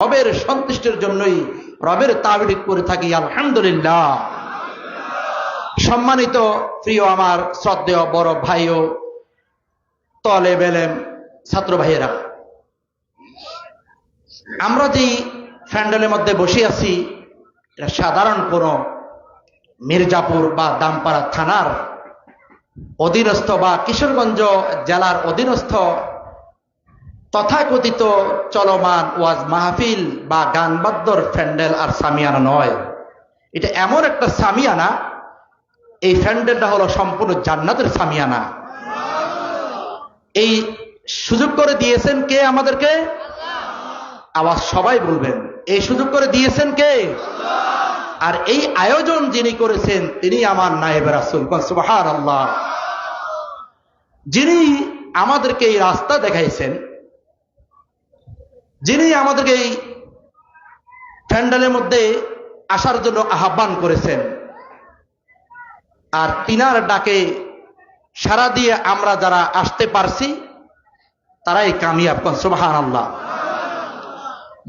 রবের সন্তুষ্টির জন্যই রবের তাওহীদ করে থাকি আলহামদুলিল্লাহ। সম্মানিত প্রিয় আমার শ্রদ্ধেয় বড় ভাই ও তলেব ইলম ছাত্র ভাইয়েরা, আমরা যেই প্যান্ডেলের মধ্যে বসে আছি এটা সাধারণ কোনো মির্জাপুর বা দামপাড়া থানার অধীনস্থ বা কিশোরগঞ্জ জেলার অধীনস্থ তথাকথিত চলমান ওয়াজ মাহফিল বা গান বাদ্যর প্যান্ডেল আর সামিয়ানা নয়। এটা এমন একটা সামিয়ানা, এই প্যান্ডেলটা হলো সম্পূর্ণ জান্নাতের সামিয়ানা। এই সুযোগ করে দিয়েছেন কে আমাদেরকে? আওয়াজ সবাই বলবেন, এই সুযোগ করে দিয়েছেন কে? আর এই আয়োজন যিনি করেছেন তিনি আমার নায়েবে রাসূল, সুবহানাল্লাহ। যিনি আমাদেরকে এই রাস্তা দেখাইছেন, যিনি আমাদেরকে এই প্যান্ডেলের মধ্যে আসার জন্য আহ্বান করেছেন, আর তিনার ডাকে সাড়া দিয়ে আমরা যারা আসতে পারছি তারাই কামিয়াব, সুবহানাল্লাহ।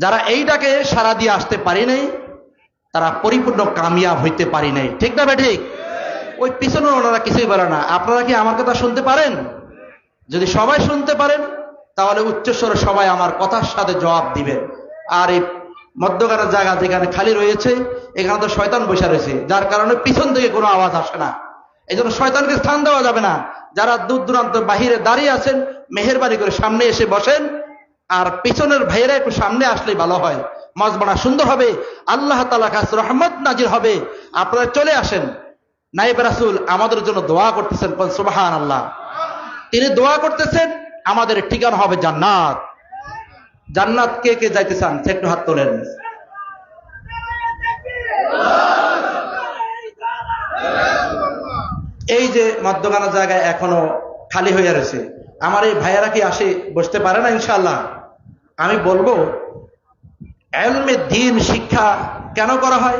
যারা এই ডাকে সাড়া দিয়ে আসতে পারি নাই তারা পরিপূর্ণ কামিয়াব হইতে পারি নাই। ঠিক না ঠিক? ওই পিছনে ওনারা কিছুই বলে না। আপনারা কি আমার কথা শুনতে পারেন? যদি সবাই শুনতে পারেন তাহলে উচ্চস্বরে সবাই আমার কথার সাথে জবাব দিবেন। আর এই মধ্যখানের জায়গা যেখানে খালি রয়েছে এখানে তো শয়তান বসে রয়েছে, যার কারণে পিছন থেকে কোনো আওয়াজ আসে না। এই জন্য শয়তানকে স্থান দেওয়া যাবে না। যারা দূর দূরান্ত বাহিরে দাঁড়িয়ে আছেন মেহেরবানি করে সামনে এসে বসেন, আর পিছনের ভাইয়েরা একটু সামনে আসলেই ভালো হয়। মজবানা সুন্দর হবে, আল্লাহ তাআলার কাছে রহমত নাজিল হবে। আপনারা চলে আসেন। নায়েবে রাসূল আমাদের জন্য দোয়া করতেছেন, সুবহানাল্লাহ। তিনি দোয়া করতেছেন আমাদের ঠিকানা হবে জান্নাত। জান্নাত কে কে যাইতে চান একটু হাত তোলেন। এই যে মধ্যখানা জায়গায় এখনো খালি হয়ে রয়েছে, আমার এই ভাইয়েরা কি আসে বসতে পারে না? ইনশাআল্লাহ আমি বলবো ইলমে দ্বীন শিক্ষা কেন করা হয়?